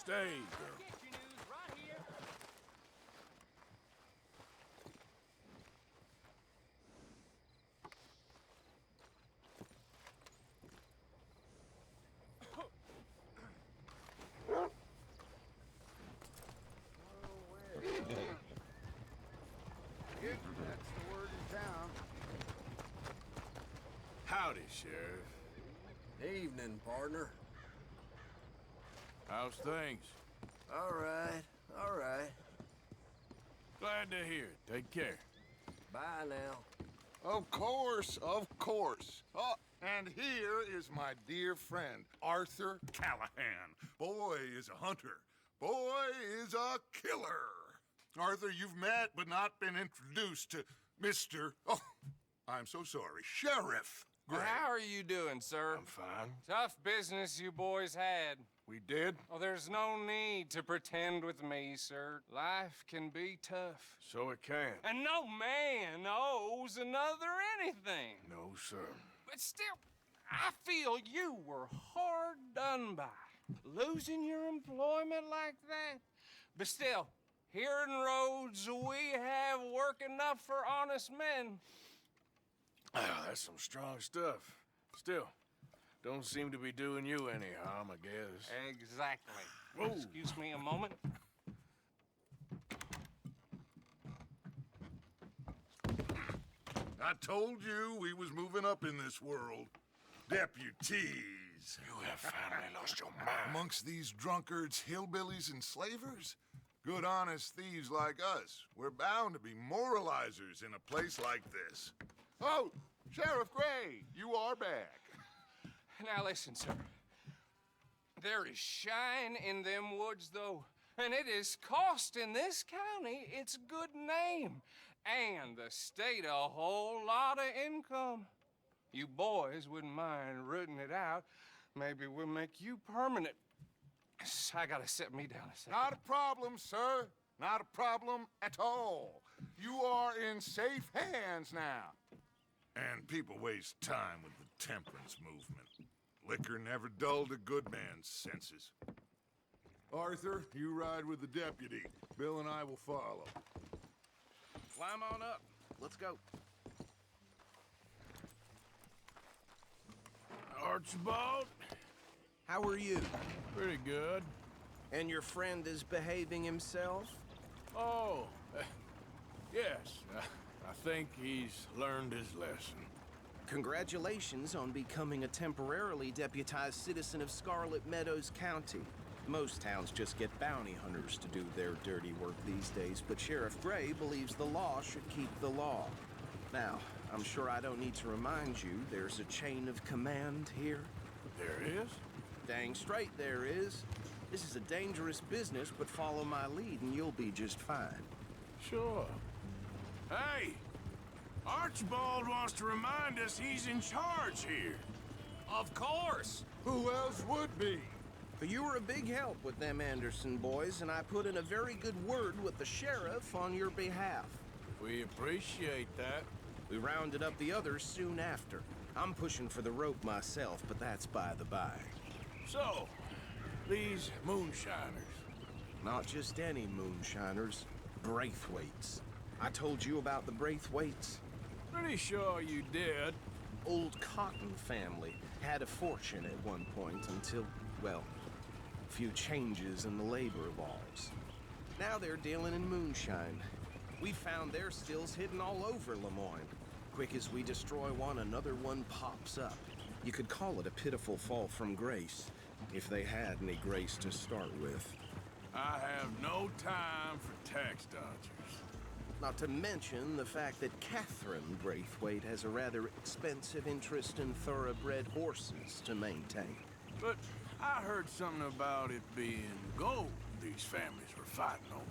Stay, girl. Get your news right here. That's the word in town. Howdy, Sheriff. Evening, partner. How's things? All right, all right. Glad to hear it. Take care. Bye now. Of course, of course. Oh, and here is my dear friend, Arthur Callahan. Boy is a hunter. Boy is a killer. Arthur, you've met but not been introduced to Mr. Oh, I'm so sorry, Sheriff Gray. How are you doing, sir? I'm fine. Tough business you boys had. We did? Oh, there's no need to pretend with me, sir. Life can be tough. So it can. And no man owes another anything. No, sir. But still, I feel you were hard done by. Losing your employment like that. But still, here in Rhodes, we have work enough for honest men. Ah, that's some strong stuff. Still, don't seem to be doing you any harm, I guess. Exactly. Whoa. Excuse me a moment. I told you we was moving up in this world. Deputies. You have finally lost your mind. Amongst these drunkards, hillbillies, and slavers? Good honest thieves like us. We're bound to be moralizers in a place like this. Oh, Sheriff Gray, you are back. Now listen, sir. There is shine in them woods, though, and it is costing this county its good name and the state a whole lot of income. You boys wouldn't mind rooting it out. Maybe we'll make you permanent. I gotta sit me down a second. Not a problem, sir. Not a problem at all. You are in safe hands now. And people waste time with the temperance movement. Liquor never dulled a good man's senses. Arthur, you ride with the deputy. Bill and I will follow. Climb on up. Let's go. Archibald? How are you? Pretty good. And your friend is behaving himself? Oh, yes. I think he's learned his lesson. Congratulations on becoming a temporarily deputized citizen of Scarlet Meadows County. Most towns just get bounty hunters to do their dirty work these days, but Sheriff Gray believes the law should keep the law. Now, I'm sure I don't need to remind you there's a chain of command here. There is? Dang straight there is. This is a dangerous business, but follow my lead and you'll be just fine. Sure. Hey! Archibald wants to remind us he's in charge here. Of course. Who else would be? You were a big help with them Anderson boys, and I put in a very good word with the sheriff on your behalf. We appreciate that. We rounded up the others soon after. I'm pushing for the rope myself, but that's by the by. So, these moonshiners. Not just any moonshiners, Braithwaites. I told you about the Braithwaites. Pretty sure you did. Old Cotton family had a fortune at one point until, well, a few changes in the labor laws. Now they're dealing in moonshine. We found their stills hidden all over Lemoyne. Quick as we destroy one, another one pops up. You could call it a pitiful fall from grace, if they had any grace to start with. I have no time for tax dodgers. Not to mention the fact that Catherine Braithwaite has a rather expensive interest in thoroughbred horses to maintain. But I heard something about it being gold these families were fighting over.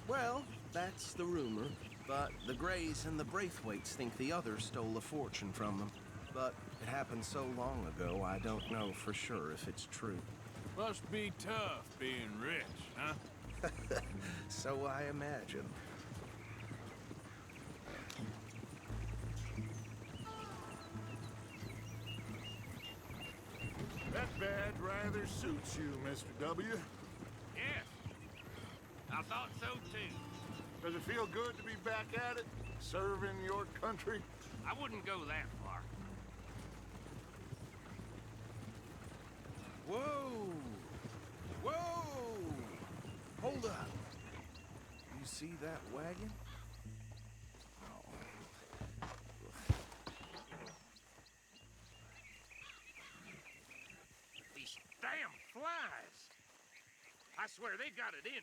Well, that's the rumor. But the Grays and the Braithwaites think the other stole a fortune from them. But it happened so long ago, I don't know for sure if it's true. Must be tough being rich, huh? So I imagine. That badge rather suits you, Mr. W. I thought so too. Does it feel good to be back at it? Serving your country? I wouldn't go that far. Whoa! Whoa! Hold up. You see that wagon? These damn flies. I swear they got it in.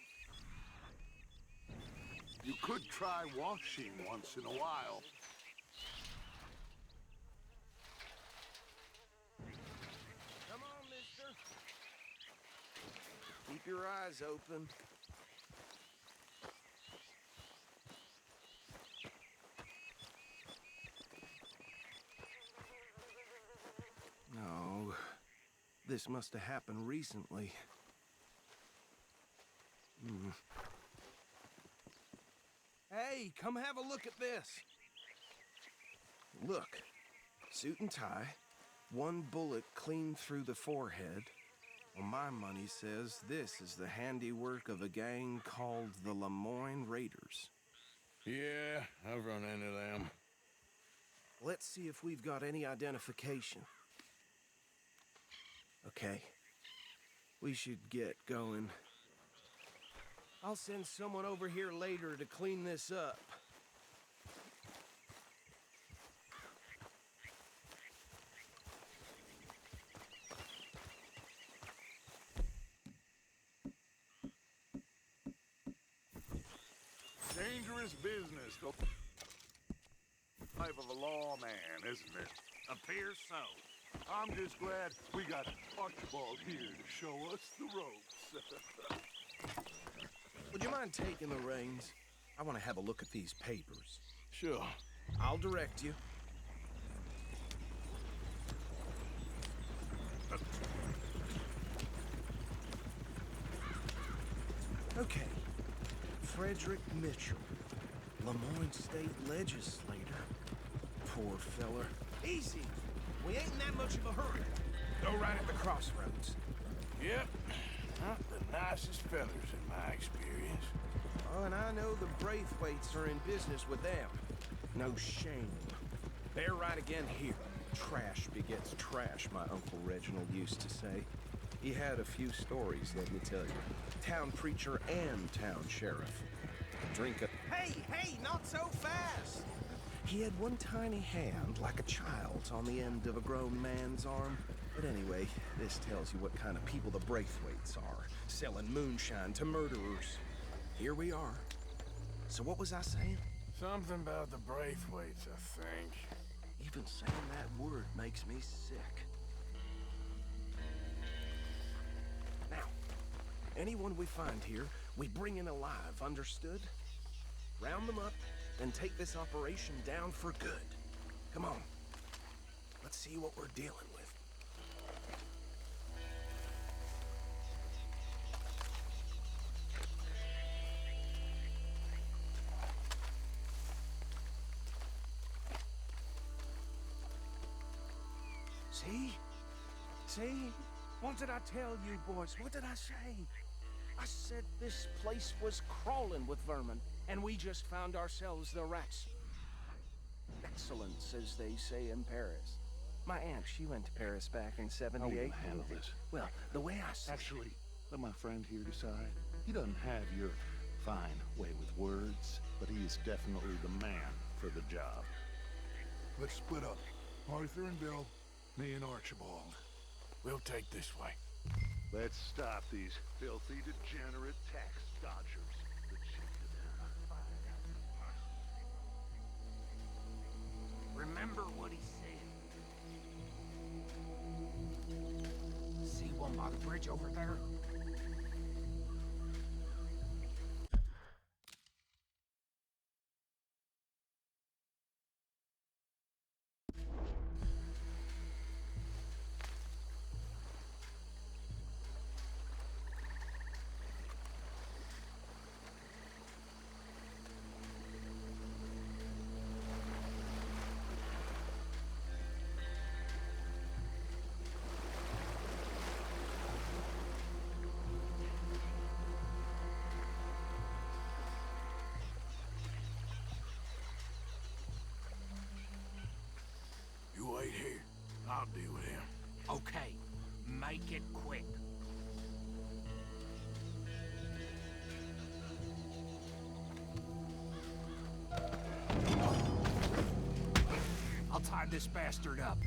You could try washing once in a while. Come on, mister. Keep your eyes open. No. This must have happened recently. Hey, come have a look at this. Look, suit and tie, one bullet clean through the forehead. Well, my money says this is the handiwork of a gang called the Lemoyne Raiders. Yeah, I've run into them. Let's see if we've got any identification. Okay. We should get going. I'll send someone over here later to clean this up. Dangerous business, the life of a lawman, isn't it? Appears so. I'm just glad we got Archibald here to show us the ropes. Would you mind taking the reins? I want to have a look at these papers. Sure. I'll direct you. Okay. Frederick Mitchell, Lemoyne State Legislator. Poor feller. Easy. We ain't in that much of a hurry. Go right at the crossroads. Yep. Not the nicest fellers in my experience. Oh, and I know the Braithwaites are in business with them. No shame. They're right again here. Trash begets trash, my Uncle Reginald used to say. He had a few stories, let me tell you. Town preacher and town sheriff. Drink a... Hey, not so fast! He had one tiny hand, like a child's, on the end of a grown man's arm. But anyway, this tells you what kind of people the Braithwaites are. Selling moonshine to murderers. Here we are. So what was I saying? Something about the Braithwaites, I think. Even saying that word makes me sick. Now, anyone we find here, we bring in alive, understood? Round them up, then take this operation down for good. Come on. Let's see what we're dealing with. See? What did I tell you, boys? What did I say? I said this place was crawling with vermin, and we just found ourselves the rats. Excellence, as they say in Paris. My aunt, she went to Paris back in '78. How are we gonna handle this? Well, the way I see Actually, let my friend here decide. He doesn't have your fine way with words, but he is definitely the man for the job. Let's split up. Arthur and Bill, me and Archibald. We'll take this way. Let's stop these filthy, degenerate tax dodgers. Remember what he said. See one by the bridge over there? make it quick. I'll tie this bastard up.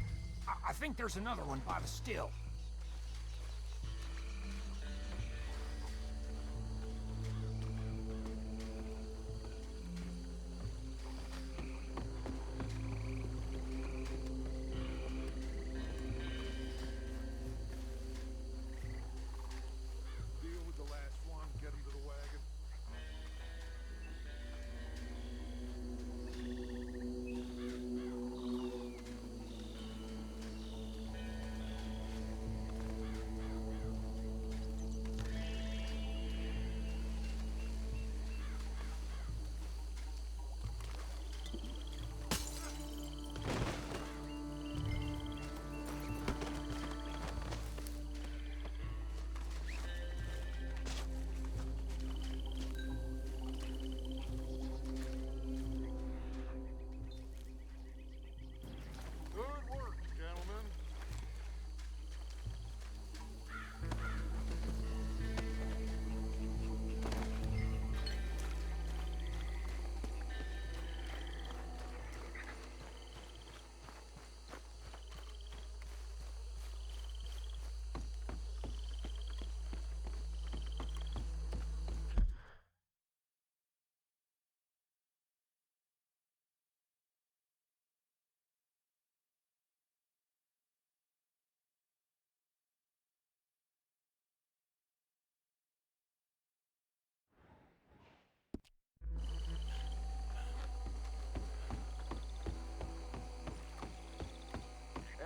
I think there's another one by the still. Deal with the last one, get him to the wagon. Good work, gentlemen.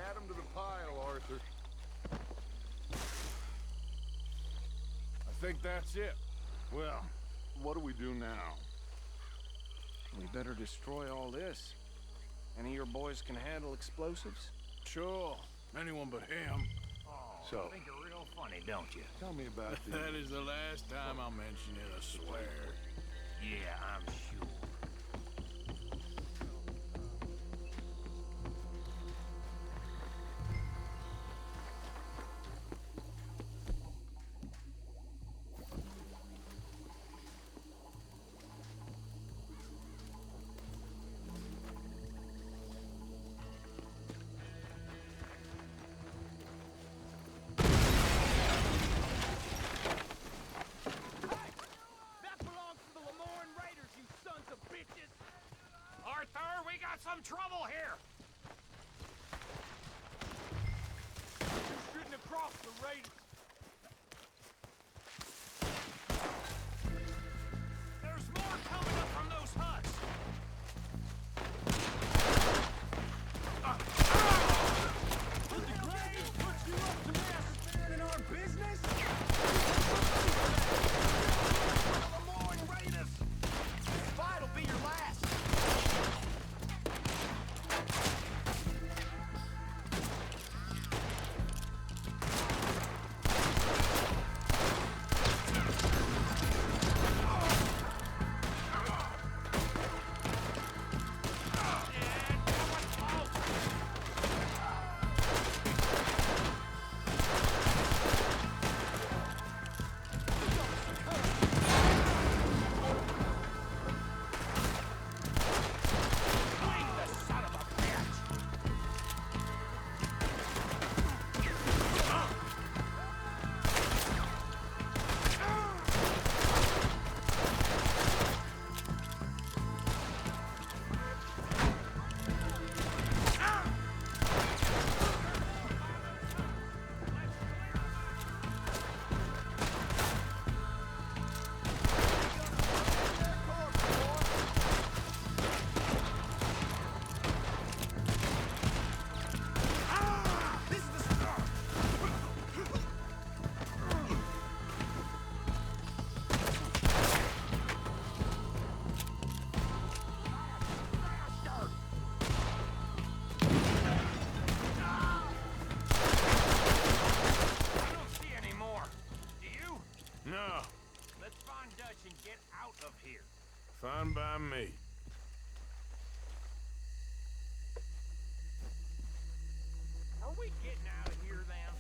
Add him to the pile, Arthur. I think that's it. Well, what do we do now? We better destroy all this. Any of your boys can handle explosives? Sure. Anyone but him. Oh, So- think you're real funny, don't you? Tell me about the... That is the last time I'll mention it, I swear. Yeah, I'm sure. Arthur, we got some trouble here! You're shooting across the raiders. There's more coming up from those huts! Did the grave put you up to massacring in our business? The Lemoyne Raiders! This fight'll be your last! Fine by me. Are we getting out of here, then?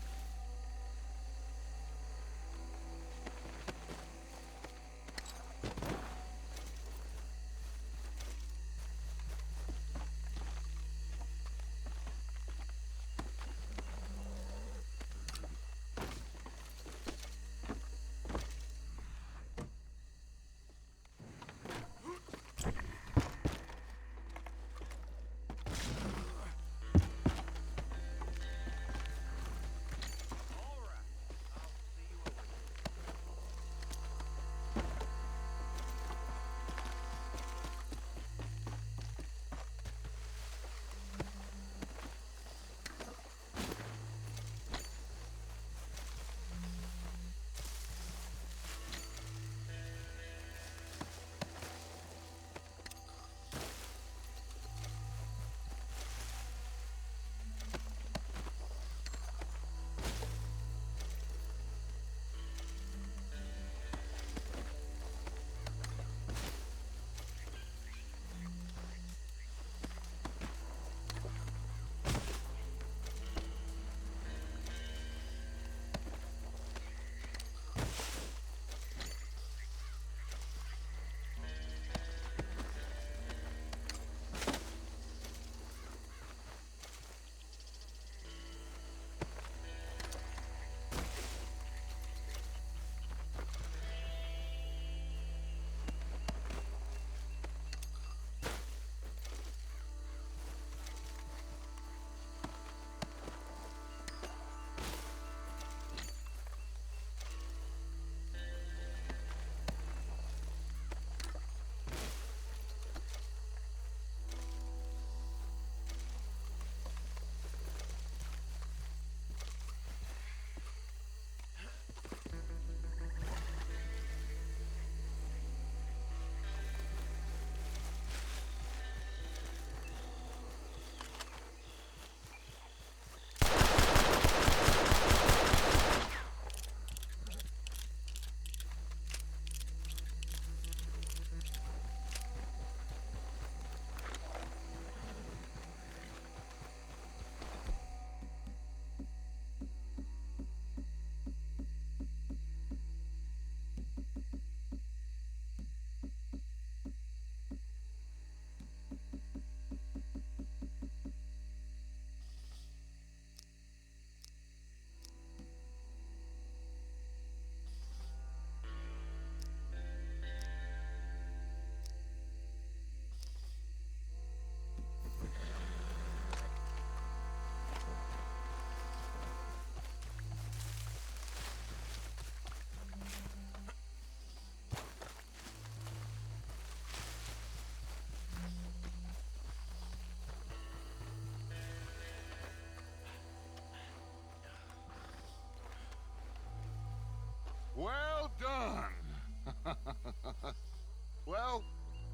Well,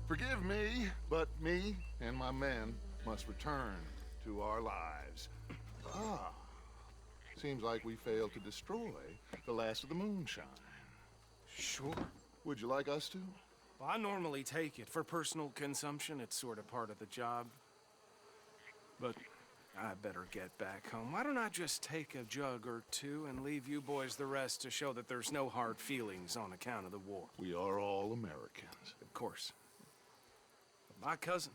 forgive me, but me and my men must return to our lives. Ah, seems like we failed to destroy the last of the moonshine. Sure. Would you like us to? Well, I normally take it. For personal consumption, it's sort of part of the job. But I better get back home. Why don't I just take a jug or two and leave you boys the rest to show that there's no hard feelings on account of the war? We are all Americans. Of course. But my cousin,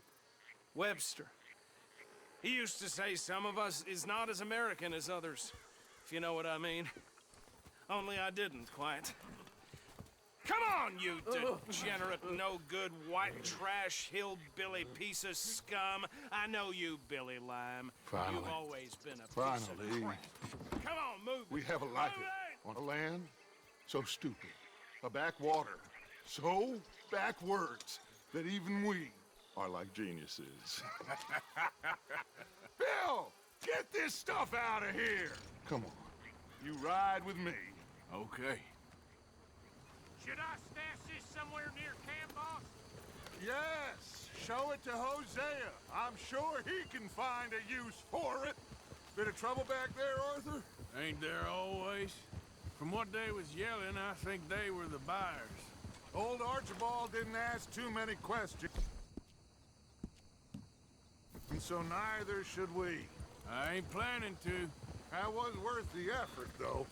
Webster, he used to say some of us is not as American as others, if you know what I mean. Only I didn't quite. Come on, you degenerate, no-good, white trash, hillbilly piece of scum. I know you, Billy Lime. Finally. You've always been a piece of Finally. crap. Come on, move We it. haven't liked Move it. On a land so stupid, a backwater so backwards that even we are like geniuses. Bill, get this stuff out of here. Come on, you ride with me. Okay. Should I stash this somewhere near camp, boss? Yes, show it to Hosea. I'm sure he can find a use for it. Bit of trouble back there, Arthur? Ain't there always? From what they was yelling, I think they were the buyers. Old Archibald didn't ask too many questions. And so neither should we. I ain't planning to. That was worth the effort, though.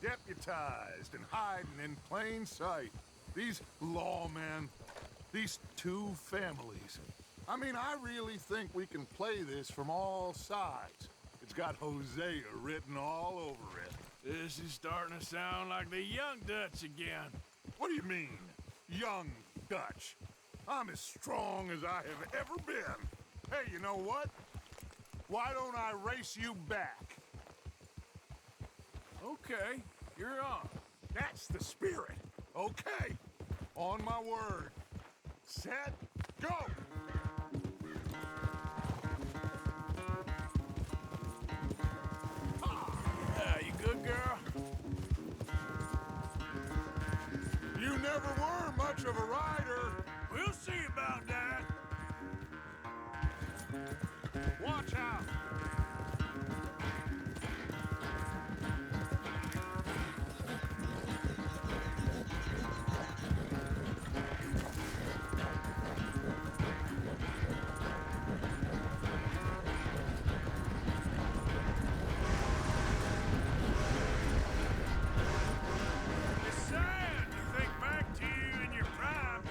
Deputized and hiding in plain sight. These lawmen, these two families. I mean, I really think we can play this from all sides. It's got Hosea written all over it. This is starting to sound like the Young Dutch again. What do you mean, young Dutch? I'm as strong as I have ever been. Hey, you know what? Why don't I race you back? Okay, you're on. That's the spirit. Okay. On my word. Set, go! You good, girl? You never were much of a rider. We'll see about that. Watch out. It's sad to think back to you in your prime.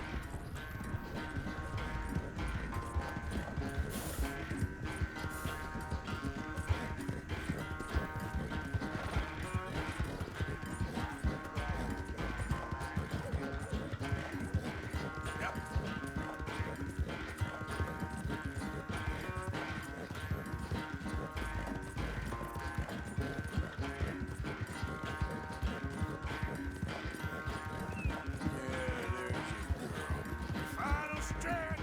Yep. Final stretch.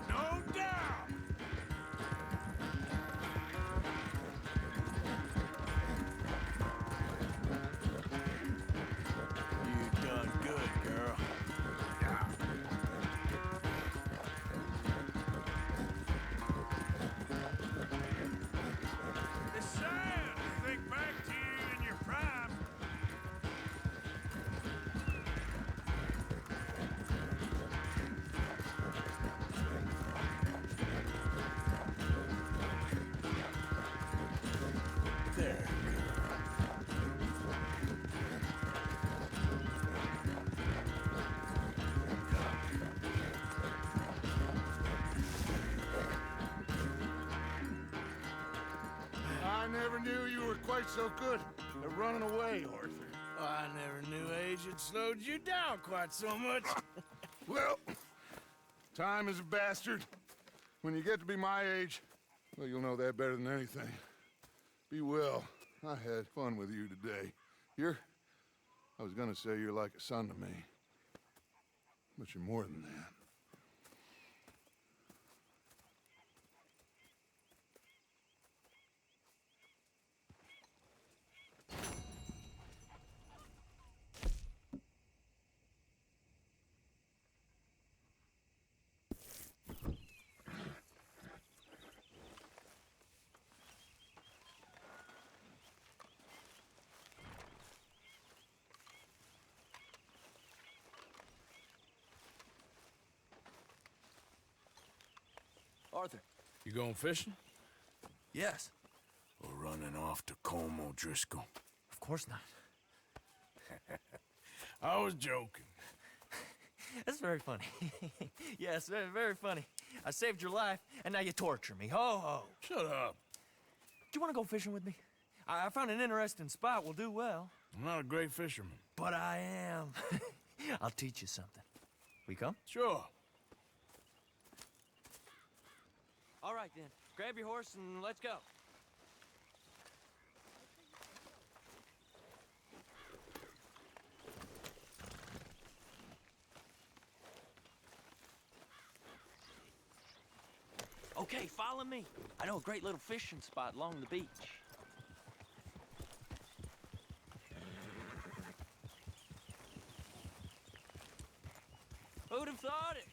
No doubt. You done good, girl. Yeah. It's sad to think back to you in your prime. There. I never knew you were quite so good at running away, Arthur. I never knew age had slowed you down quite so much. Well, time is a bastard. When you get to be my age, well, you'll know that better than anything. Be well. I had fun with you today. I was gonna say you're like a son to me. But you're more than that. Arthur. You going fishing? Yes. Or running off to Colm O'Driscoll? Of course not. I was joking. That's very funny. Yes, very, very funny. I saved your life, and now you torture me. Ho, ho. Shut up. Do you want to go fishing with me? I found an interesting spot. We'll do well. I'm not a great fisherman. But I am. I'll teach you something. We come? Sure. All right, then. Grab your horse and let's go. Okay, follow me. I know a great little fishing spot along the beach. Who'd have thought it?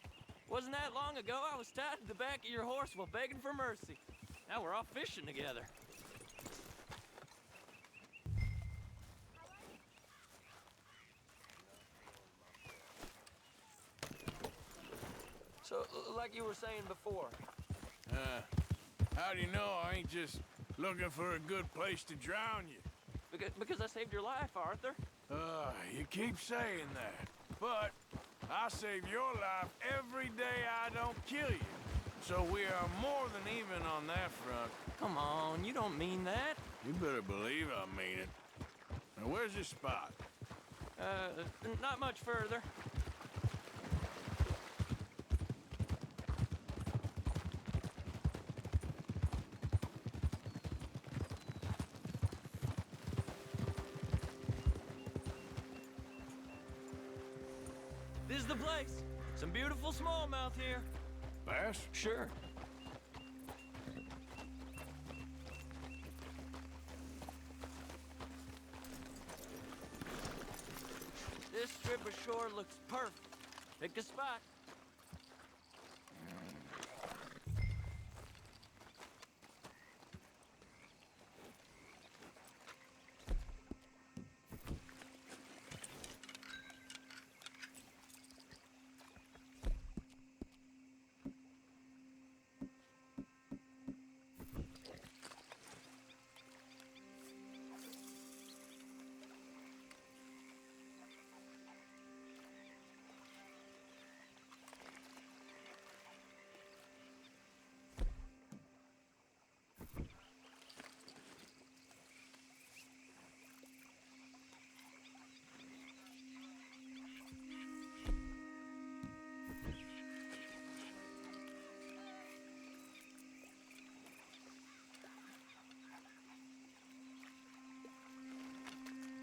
Wasn't that long ago I was tied to the back of your horse while begging for mercy. Now we're off fishing together. So, like you were saying before, How do you know I ain't just looking for a good place to drown you? because I saved your life, Arthur. You keep saying that. But I save your life every day I don't kill you. So we are more than even on that front. Come on, you don't mean that. You better believe I mean it. Now, where's your spot? Not much further. This is the place. Some beautiful smallmouth here. Bass? Sure. This strip of shore looks perfect. Pick a spot.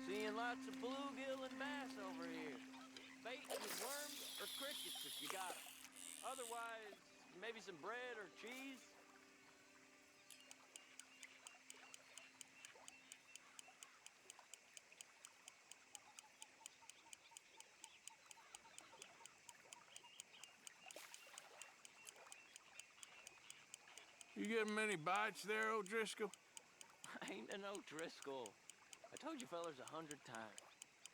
Seeing lots of bluegill and bass over here. Bait with worms or crickets if you got 'em. Otherwise, maybe some bread or cheese. You getting many bites there, O'Driscoll? I ain't an O'Driscoll. I told you fellas 100 times.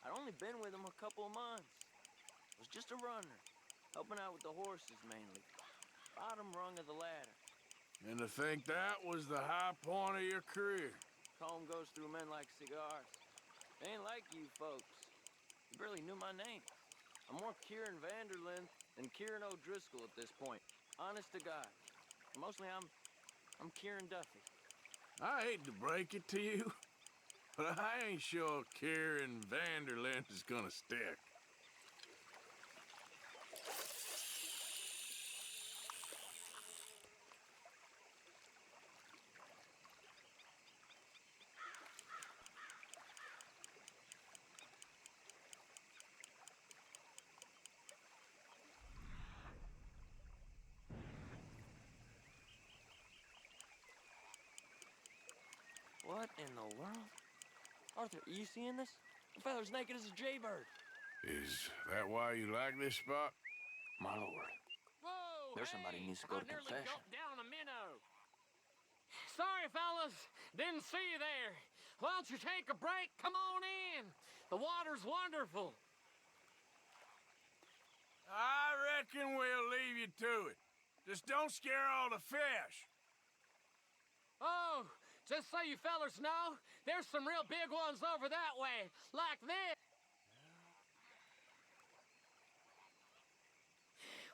I'd only been with him a couple of months. Was just a runner, helping out with the horses mainly. Bottom rung of the ladder. And to think that was the high point of your career. Colm goes through men like cigars. They ain't like you folks. You barely knew my name. I'm more Kieran Vanderlyn than Kieran O'Driscoll at this point. Honest to God. Mostly I'm Kieran Duffy. I hate to break it to you, but I ain't sure Kieran Vanderlyn is gonna stick. What in the world? Arthur, are you seeing this? The fella's naked as a jaybird. Is that why you like this spot? My lord. Whoa! There's somebody who needs to go to nearly confession. gulped down a minnow. Sorry, fellas. Didn't see you there. Why don't you take a break? Come on in. The water's wonderful. I reckon we'll leave you to it. Just don't scare all the fish. Oh, just so you fellers know, there's some real big ones over that way, like this.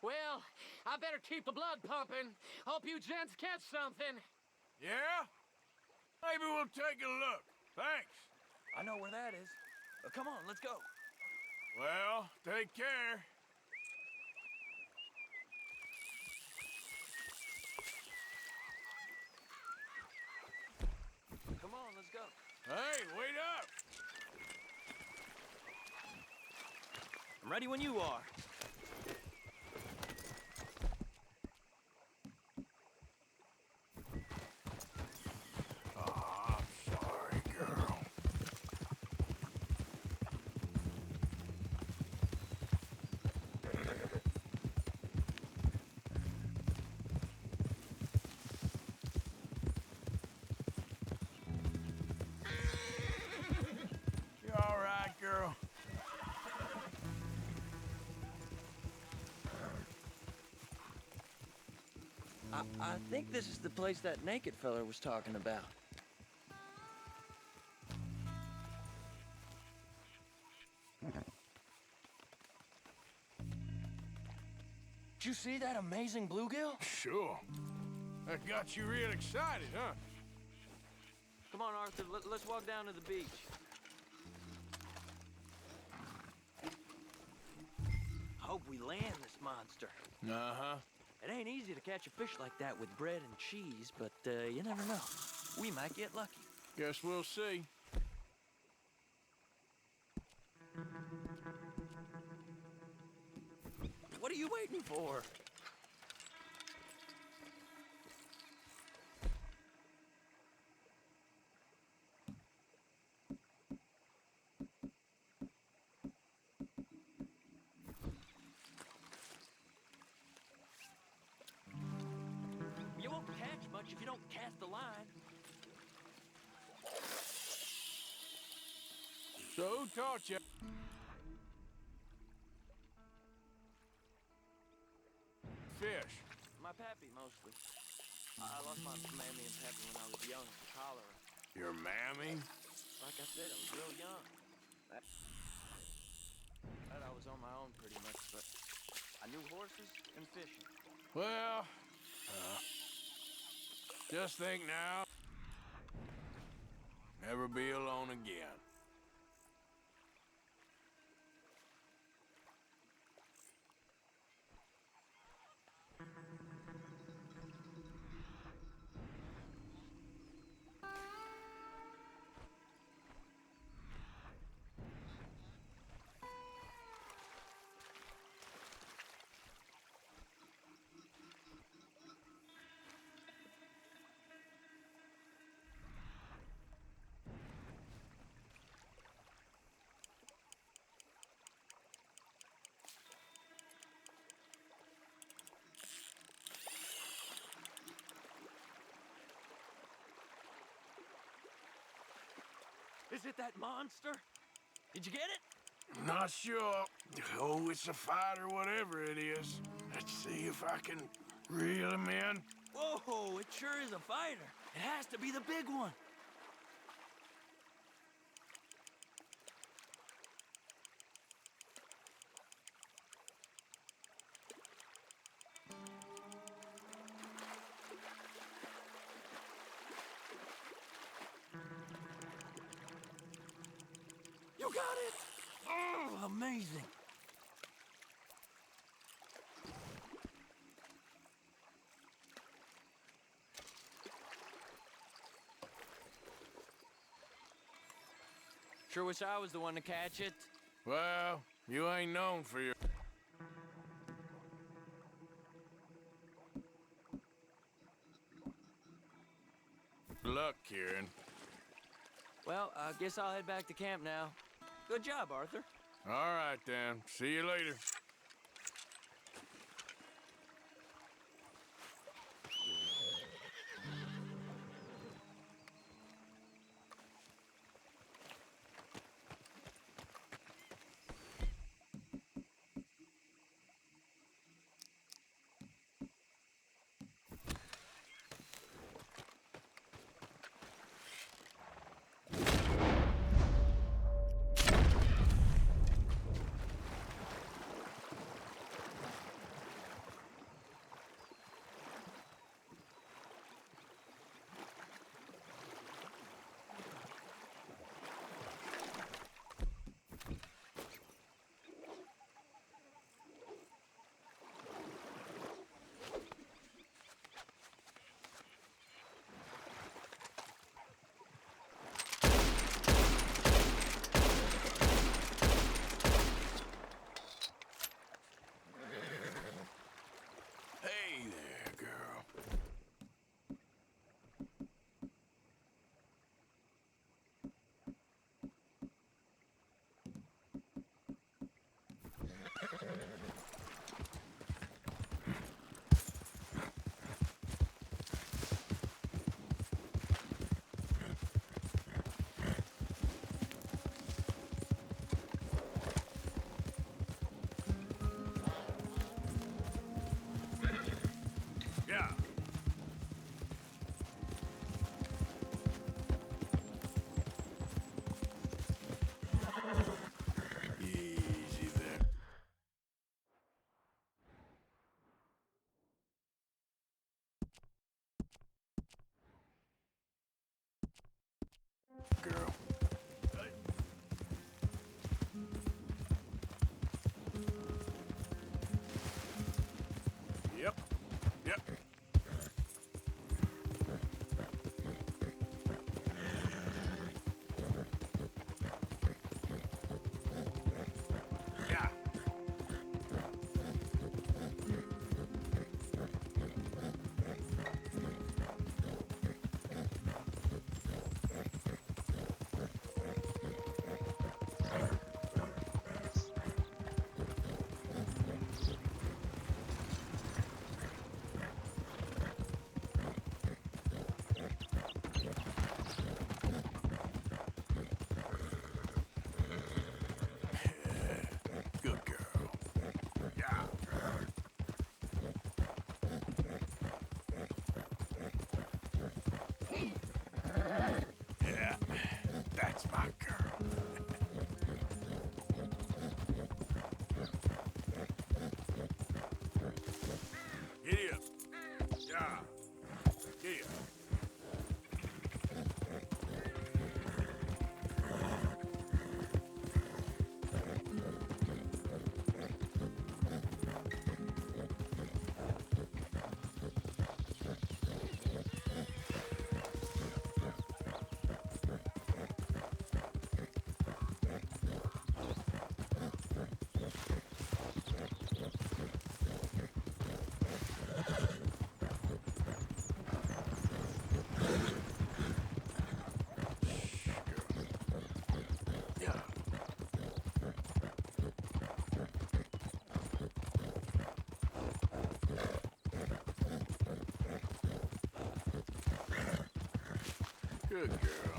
Well, I better keep the blood pumping. Hope you gents catch something. Yeah? Maybe we'll take a look. Thanks. I know where that is. Come on, let's go. Well, take care. Come on, let's go. Hey, wait up. I'm ready when you are. Oh, I'm sorry, girl. You all right, girl? I think this is the place that naked feller was talking about. Did you see that amazing bluegill? Sure. That got you real excited, huh? Come on, Arthur, let's walk down to the beach. Hope we land this monster. Uh-huh. It ain't easy to catch a fish like that with bread and cheese, but you never know. We might get lucky. Guess we'll see. What are you waiting for? You won't catch much if you don't cast the line. So who taught you? Fish. My pappy, mostly. I lost my mammy and pappy when I was young to cholera. Your mammy? Like I said, I was real young. That I was on my own pretty much, but I knew horses and fishing. Well, just think now. Never be alone again. Is it that monster? Did you get it? Not sure. Oh, it's a fight or whatever it is. Let's see if I can reel him in. Whoa, it sure is a fighter. It has to be the big one. You got it! Oh, amazing. Sure wish I was the one to catch it. Well, you ain't known for your... Good luck, Kieran. Well, I guess I'll head back to camp now. Good job, Arthur. All right, then. See you later. Yeah. Good girl.